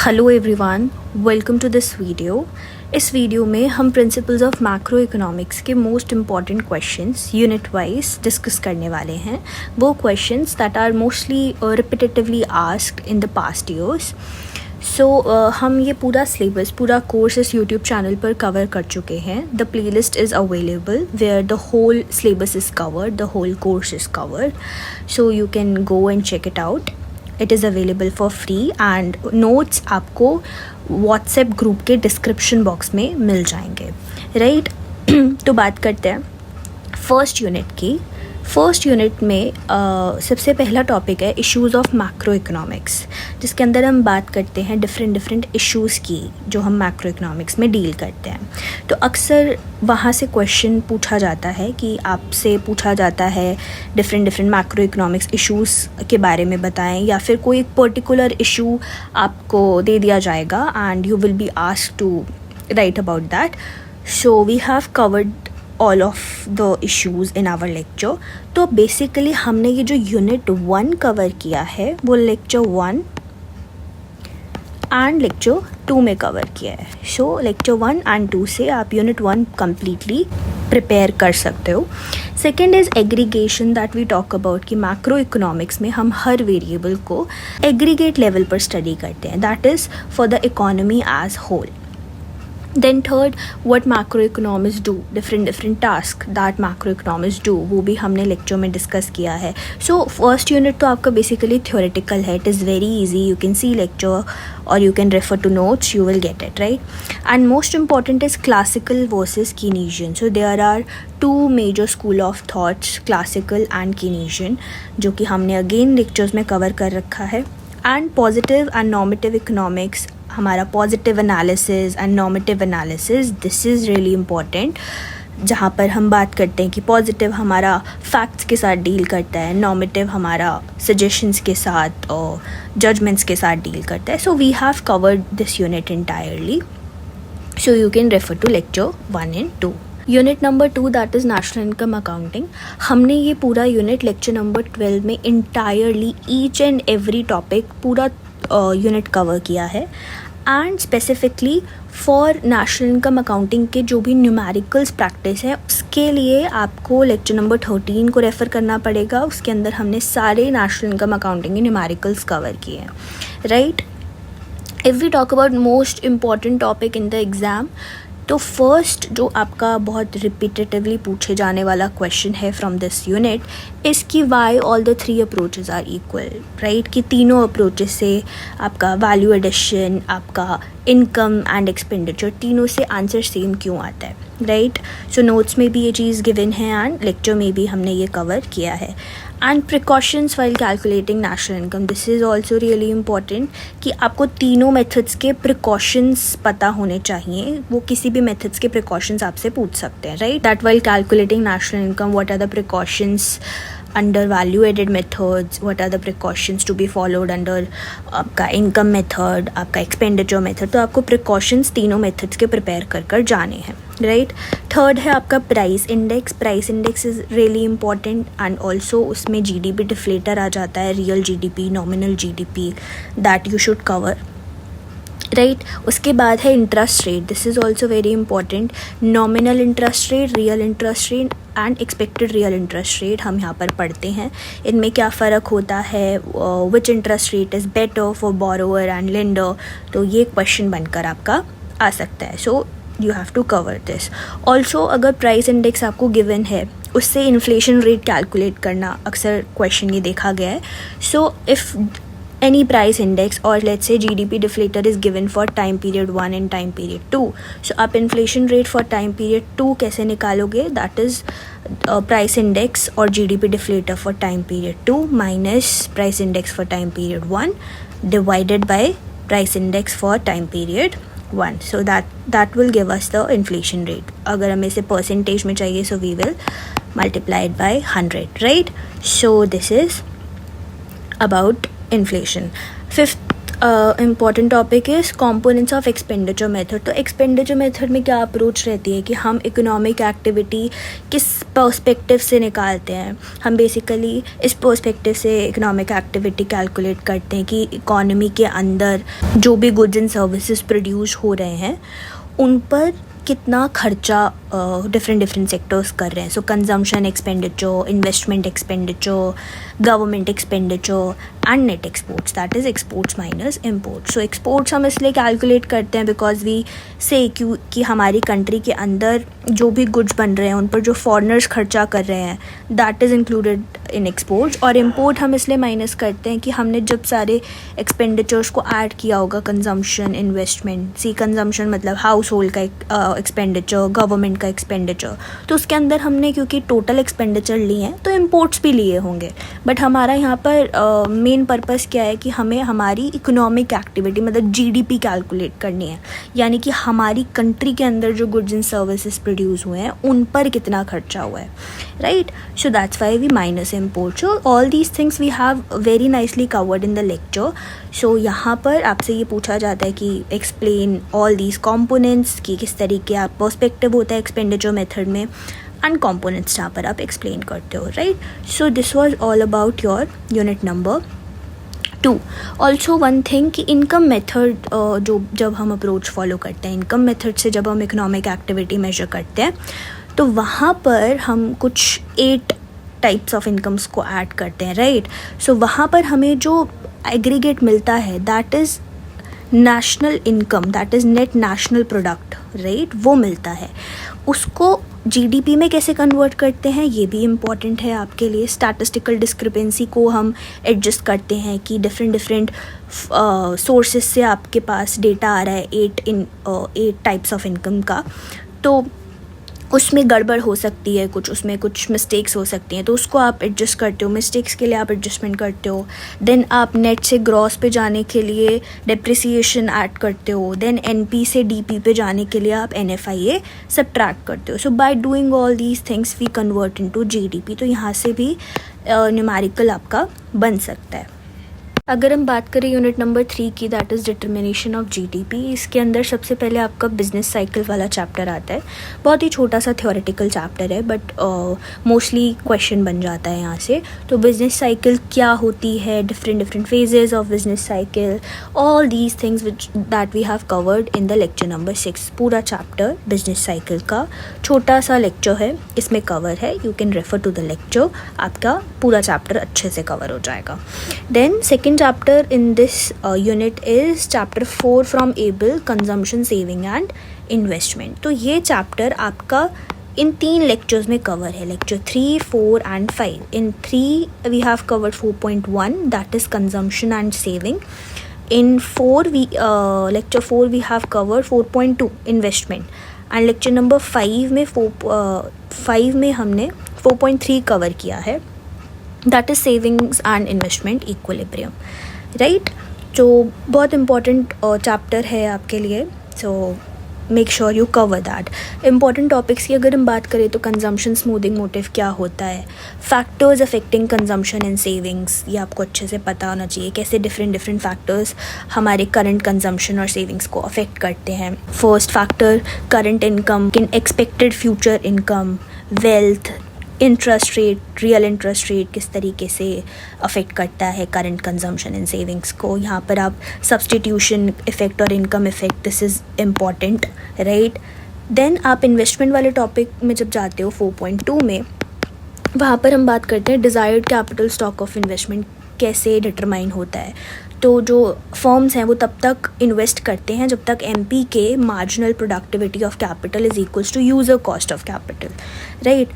Hello everyone, welcome to this video. इस वीडियो में हम प्रिंसिपल्स ऑफ मैक्रो इकोनॉमिक्स के most important questions unit wise discuss करने वाले हैं। वो questions that are mostly repetitively asked in the past years. हम ये पूरा सिलेबस, पूरा कोर्स इस यूट्यूब चैनल पर कवर कर चुके हैं। The playlist is available where the whole syllabus is covered, the whole course is covered, so you can go and check it out. It is available for free and notes आपको WhatsApp group के description box में मिल जाएंगे, right. तो बात करते हैं first unit की। फर्स्ट यूनिट में सबसे पहला टॉपिक है इश्यूज़ ऑफ मैक्रो इकोनॉमिक्स, जिसके अंदर हम बात करते हैं डिफरेंट इश्यूज़ की जो हम मैक्रो इकोनॉमिक्स में डील करते हैं। तो अक्सर वहाँ से क्वेश्चन पूछा जाता है कि आपसे पूछा जाता है डिफरेंट मैक्रो इकोनॉमिक्स इश्यूज़ के बारे में बताएं, या फिर कोई एक पर्टिकुलर इशू आपको दे दिया जाएगा and you will be asked to write about that. So we have covered all of the issues in our lecture। तो बेसिकली हमने ये जो यूनिट 1 कवर किया है वो लेक्चर 1 एंड लेक्चर 2 में कवर किया है। सो लेक्चर 1 एंड 2 से आप यूनिट 1 कम्प्लीटली प्रिपेयर कर सकते हो। Second is aggregation that we talk about कि मैक्रो इकोनॉमिक्स में हम हर वेरिएबल को एग्रीगेट लेवल पर स्टडी करते हैं, that is for the economy as whole. Then third, what macroeconomists do, different tasks that macroeconomists do, वो भी हमने लेक्चर में डिस्कस किया है। सो फर्स्ट यूनिट तो आपका बेसिकली थ्योरेटिकल है, it is very easy, you can see lecture और you can refer to notes, you will get it right. And most important is classical versus Keynesian. So there are two major school of thoughts, classical and Keynesian, जो कि हमने again lectures में cover कर रखा है। And positive and normative economics, हमारा positive analysis and normative analysis, this is really important, जहाँ पर हम बात करते हैं कि पॉजिटिव हमारा फैक्ट्स के साथ डील करता है, नॉर्मेटिव हमारा सजेशंस के साथ और जजमेंट्स के साथ डील करता है। So we have covered this unit entirely, so you can refer to lecture 1 and 2। Unit number 2 that is national income accounting, हमने ये पूरा यूनिट लेक्चर नंबर 12 में entirely each and every topic पूरा unit cover किया है। And specifically for national income accounting के जो भी न्यूमेरिकल्स प्रैक्टिस है उसके लिए आपको लेक्चर नंबर 13 को रेफ़र करना पड़ेगा। उसके अंदर हमने सारे नेशनल इनकम अकाउंटिंग के न्यूमेरिकल्स कवर किए हैं, right. If we talk about most important topic in the exam, तो फर्स्ट जो आपका बहुत रिपीटेटिवली पूछे जाने वाला क्वेश्चन है फ्रॉम दिस यूनिट इज़ कि why all the 3 approaches are equal, right. कि तीनों अप्रोचेस से आपका वैल्यू एडिशन, आपका इनकम एंड एक्सपेंडिचर, तीनों से आंसर सेम क्यों आता है, राइट। सो नोट्स में भी ये चीज़ गिवन है एंड लेक्चर में भी हमने ये कवर किया है। And precautions while calculating national income, this is also really important कि आपको तीनों मेथड्स के प्रिकॉशंस पता होने चाहिए। वो किसी भी मेथड्स के प्रिकॉशंस आपसे पूछ सकते हैं, right. That while calculating national income, what are the precautions under value added methods, what are the precautions to be followed under आपका income method, आपका expenditure method। तो आपको precautions तीनों methods के prepare कर जाने हैं, right। थर्ड है आपका price index। price index is really important and also उसमें GDP deflator आ जाता है, real GDP, nominal GDP, that you should cover, right. उसके बाद है interest rate, this is also very important. Nominal interest rate, real interest rate and expected real interest rate हम यहाँ पर पढ़ते हैं। इनमें क्या फ़र्क होता है, which interest rate is better for borrower and lender, तो ये क्वेश्चन बनकर आपका आ सकता है। So you have to cover this also. अगर प्राइस इंडेक्स आपको गिवन है, उससे इन्फ्लेशन रेट कैलकुलेट करना अक्सर क्वेश्चन ये देखा गया है। So if any price index or let's say GDP deflator is given for time period 1 and time period 2, so आप inflation rate for time period 2 कैसे निकालोगे, that is price index और GDP deflator for time period 2 minus price index for time period 1 divided by price index for time period 1, so that will give us the inflation rate। अगर हमें इसे percentage में चाहिए, so we will multiply it by 100, right। So this is about inflation। Fifth important topic is components of expenditure method. तो expenditure method में क्या approach रहती है कि हम इकोनॉमिक एक्टिविटी किस पर्सपेक्टिव से निकालते हैं। हम बेसिकली इस पर्सपेक्टिव से इकोनॉमिक एक्टिविटी कैलकुलेट करते हैं कि इकोनॉमी के अंदर जो भी गुड्स एंड सर्विसेज प्रोड्यूस हो रहे हैं उन पर कितना खर्चा डिफरेंट सेक्टर्स कर रहे हैं। So consumption expenditure, investment expenditure, government expenditure and net exports, that is exports minus imports. So exports हम इसलिए कैलकुलेट करते हैं बिकॉज वी से कि हमारी कंट्री के अंदर जो भी गुड्स बन रहे हैं उन पर जो फॉरेनर्स खर्चा कर रहे हैं that is included in exports. और इम्पोर्ट हम इसलिए माइनस करते हैं कि हमने जब सारे एक्सपेंडिचर्स को ऐड किया होगा, कंजम्पशन, इन्वेस्टमेंट, सी कंजम्पशन मतलब हाउस होल्ड का एक्सपेंडिचर, गवर्नमेंट का एक्सपेंडिचर, तो उसके अंदर हमने क्योंकि टोटल एक्सपेंडिचर लिए हैं तो इम्पोर्ट्स भी लिए होंगे। बट हमारा यहाँ पर मेन पर्पस क्या है कि हमें हमारी इकोनॉमिक एक्टिविटी मतलब जीडीपी कैलकुलेट करनी है, यानी कि हमारी कंट्री के अंदर जो गुड्स एंड सर्विसेज प्रोड्यूस हुए हैं उन पर कितना खर्चा हुआ है, right. So that's why we minus import. So all these things we have very nicely covered in the lecture. So यहाँ पर आपसे ये पूछा जाता है कि एक्सप्लेन ऑल दीज कॉम्पोनेंट्स, कि किस तरीके आप पर्सपेक्टिव होता है एक्सपेंडिचर मेथड में एंड कॉम्पोनेंट्स जहाँ पर आप एक्सप्लेन करते हो, right. So this was all about your unit number 2। Also one thing कि इनकम मेथड जो जब हम अप्रोच फॉलो करते हैं, इनकम मेथड से जब हम इकोनॉमिक एक्टिविटी मेजर करते हैं तो वहाँ पर हम कुछ 8 टाइप्स ऑफ इनकम्स को ऐड करते हैं, राइट। सो वहाँ पर हमें जो एग्रीगेट मिलता है that is national income, that is net national product, right, वो मिलता है। उसको जीडीपी में कैसे कन्वर्ट करते हैं ये भी इम्पॉर्टेंट है आपके लिए। स्टैटिस्टिकल डिस्क्रिपेंसी को हम एडजस्ट करते हैं कि डिफरेंट सोर्सेज से आपके पास डेटा आ रहा है 8 टाइप्स ऑफ इनकम का, तो उसमें गड़बड़ हो सकती है, उसमें कुछ मिस्टेक्स हो सकती हैं, तो उसको आप एडजस्ट करते हो, मिस्टेक्स के लिए आप एडजस्टमेंट करते हो। देन आप नेट से ग्रॉस पे जाने के लिए डेप्रिसिएशन ऐड करते हो। देन एनपी से डीपी पे जाने के लिए आप एनएफआईए सब्ट्रैक्ट करते हो। So by doing all these things we convert into GDP. तो यहाँ से भी न्यूमेरिकल आपका बन सकता है। अगर हम बात करें यूनिट नंबर 3 की, that is determination of GDP, इसके अंदर सबसे पहले आपका बिजनेस साइकिल वाला चैप्टर आता है। बहुत ही छोटा सा थ्योरेटिकल चैप्टर है बट मोस्टली क्वेश्चन बन जाता है यहाँ से। तो बिजनेस साइकिल क्या होती है, different phases of business cycle, all these things which that we have covered in the lecture number 6। पूरा चैप्टर बिजनेस साइकिल का छोटा सा लेक्चर है, इसमें कवर है, you can refer to the lecture, आपका पूरा चैप्टर अच्छे से कवर हो जाएगा। Then second chapter in this unit is chapter 4 from able, consumption, saving and investment। तो ये चैप्टर आपका इन 3 लेक्चर्स में कवर है, lecture 3, 4 and 5। In 3 we have covered 4.1 that is consumption and saving. In 4 lecture 4 we have covered 4.2 investment and lecture number 5 में हमने 4.3 cover किया है, that is savings and investment equilibrium, right. जो बहुत इम्पॉर्टेंट चैप्टर है आपके लिए, सो make sure you cover that. Important topics की अगर हम बात करें तो कंजम्पशन स्मूथिंग मोटिव क्या होता है, factors affecting consumption and savings, ये आपको अच्छे से पता होना चाहिए, कैसे डिफरेंट फैक्टर्स हमारे करंट कंजम्पशन और सेविंग्स को अफेक्ट करते हैं। First factor current income, expected future income, wealth, interest rate, real interest rate किस तरीके से अफेक्ट करता है करंट कंजम्पशन एंड सेविंग्स को। यहाँ पर आप सब्सटीट्यूशन इफेक्ट और income effect, this is important, right. Then आप इन्वेस्टमेंट वाले टॉपिक में जब जाते हो 4.2 में, वहाँ पर हम बात करते हैं desired capital stock of investment कैसे डिटरमाइन होता है। तो जो फर्म्स हैं वो तब तक इन्वेस्ट करते हैं जब तक एमपी के marginal productivity of capital is equals to user cost of capital, right.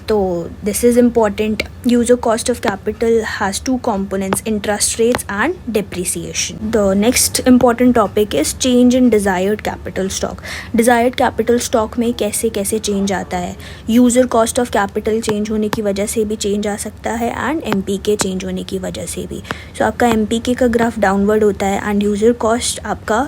तो this is important. User cost of capital has 2 components, interest rates and depreciation. The next important topic is change in desired capital stock. Desired capital stock में कैसे कैसे change आता है, user cost of capital change होने की वजह से भी चेंज आ सकता है एंड एमपी के चेंज होने की वजह से भी। सो आपका एमपी के का ग्राफ डाउनवर्ड होता है एंड यूज़र कॉस्ट आपका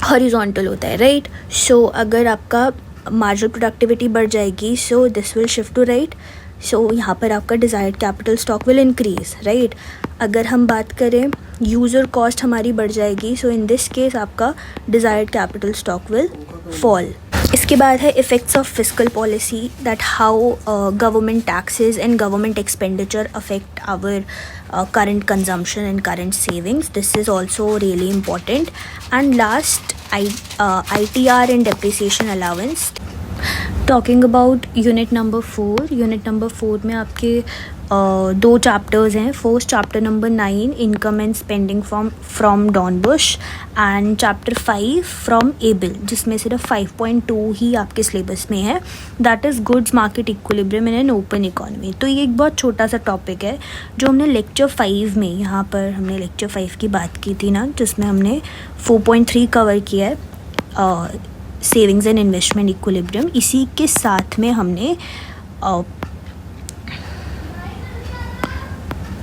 हॉरिजॉन्टल होता है, राइट। सो अगर आपका मार्जिनल प्रोडक्टिविटी बढ़ जाएगी, so this will shift to right. So यहाँ पर आपका desired capital stock will increase, right. अगर हम बात करें यूज़र कॉस्ट हमारी बढ़ जाएगी, सो इन दिस केस आपका desired capital stock will fall. इसके बाद है effects of fiscal policy, that how government taxes and government expenditure affect our current consumption and current savings. This is also really important. And last, ITR and depreciation allowance. Talking about unit number 4, unit number 4 में आपके दो chapters हैं. First chapter number 9 income and spending from Dornbusch and chapter 5 from Abel, जिसमें सिर्फ 5.2 ही आपके syllabus में है, that is goods market equilibrium in an open economy. तो ये एक बहुत छोटा सा टॉपिक है जो हमने लेक्चर 5 में, यहाँ पर हमने लेक्चर 5 की बात की थी ना, जिसमें हमने 4.3 कवर किया है सेविंग्स एंड इन्वेस्टमेंट इक्विलिब्रियम. इसी के साथ में हमने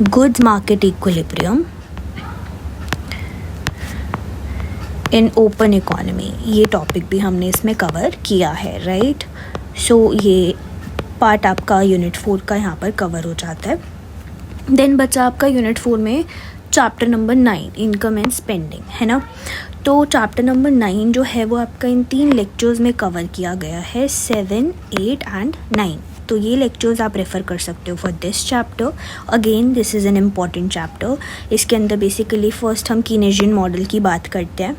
goods market equilibrium in open economy, ये टॉपिक भी हमने इसमें कवर किया है, राइट. सो ये पार्ट आपका यूनिट 4 का यहाँ पर कवर हो जाता है. देन बचा आपका यूनिट 4 में chapter number 9 income and spending, है ना. तो चैप्टर नंबर 9 जो है वो आपका इन 3 लेक्चर्स में कवर किया गया है, 7, 8 एंड 9. तो ये लेक्चर्स आप रेफ़र कर सकते हो for this chapter. Again this is an important chapter. इसके अंदर बेसिकली फ़र्स्ट हम कीनेजियन मॉडल की बात करते हैं,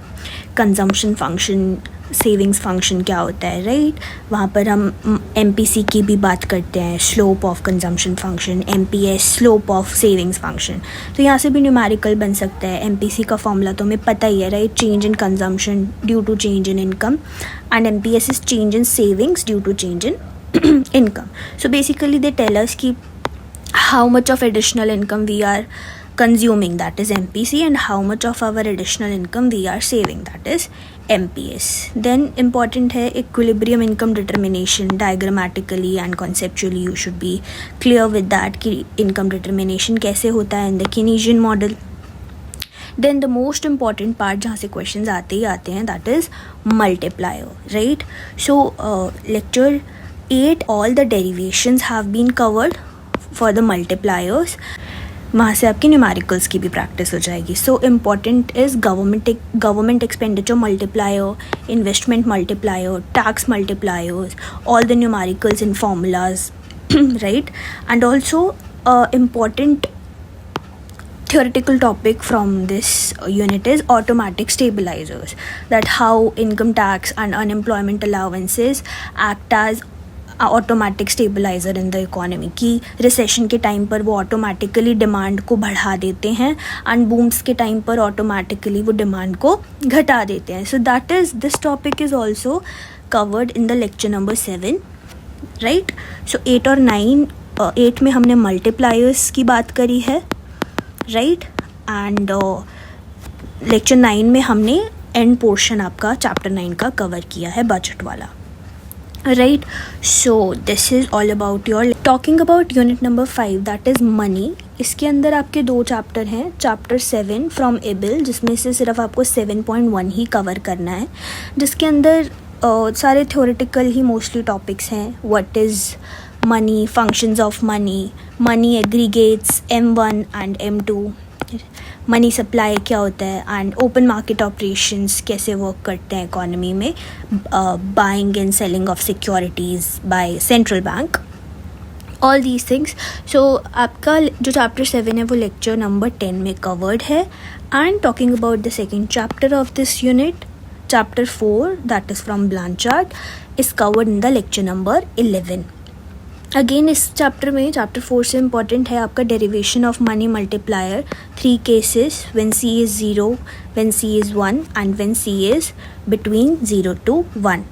कंजम्पशन फंक्शन, सेविंग्स फंक्शन क्या होता है, राइट. वहाँ पर हम MPC की भी बात करते हैं, slope of consumption function, MPS slope of savings function. तो यहाँ से भी न्यूमेरिकल बन सकता है. MPC का फॉर्मूला तो हमें पता ही है, right, change in consumption due to change in income, and MPS is change in savings due to change in income. So basically they tell us कि how much of additional income we are consuming, that is MPC, and how much of our additional income we are saving, that is MPS. Then important है equilibrium income determination, diagrammatically and conceptually you should be clear with that कि income determination कैसे होता है in the Keynesian model. Then the most important part जहाँ से questions आते ही आते हैं, that is multiplier, right. So lecture 8 all the derivations have been covered for the multipliers. वहाँ से आपकी न्यूमेरिकल्स की भी प्रैक्टिस हो जाएगी. So important is government expenditure multiplier, investment multiplier, tax multipliers, all the numericals in formulas, right. And also important theoretical topic from this unit is automatic stabilizers, that how income tax and unemployment allowances act as automatic stabiliser in the economy, कि recession के time पर वो automatically demand को बढ़ा देते हैं and बूम्स के time पर ऑटोमेटिकली वो डिमांड को घटा देते हैं. So that is this topic is also covered in the lecture number 7, right. So 8 और 9, 8 में हमने मल्टीप्लायर्स की बात करी है, राइट, एंड लेक्चर 9 में हमने एंड पोर्शन आपका चैप्टर 9 का कवर किया है, बजट वाला, right. So this is all about your talking about unit number 5, that is money. इसके अंदर आपके 2 चैप्टर हैं. चैप्टर 7 फ्रॉम एबल, जिसमें से सिर्फ आपको 7.1 ही कवर करना है, जिसके अंदर सारे थ्योरेटिकल ही मोस्टली टॉपिक्स हैं. What is money, functions of money, money aggregates, M1 and M2, money supply क्या होता है, एंड ओपन मार्केट ऑपरेशंस कैसे वर्क करते हैं इकोनॉमी में, buying and selling of securities by central bank, all these things. So आपका जो chapter 7 है वो लेक्चर नंबर 10 में कवर्ड है. And talking about the second chapter of this unit, chapter 4 that is from Blanchard, is covered in the lecture number 11. Again इस chapter में, chapter 4 से important है आपका derivation of money multiplier, 3 cases, when C is 0, when C is 1 and when C is between 0 to 1.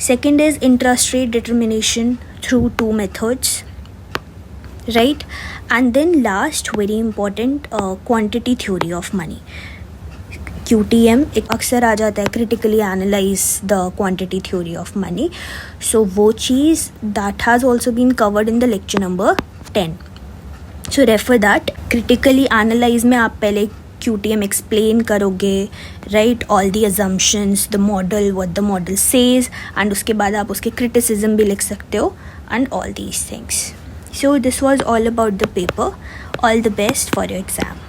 Second is interest rate determination through 2 methods, right. And then last very important quantity theory of money, QTM एक अक्सर आ जाता है, critically analyse the quantity theory of money. So वो चीज़ that has also been covered in the lecture number 10. So refer that. Critically analyse में आप पहले QTM एक्सप्लेन करोगे, right, all the assumptions, the model, what the model says, and उसके बाद आप उसके क्रिटिसिज्म भी लिख सकते हो, and all these things. So this was all about the paper. All the best for your exam.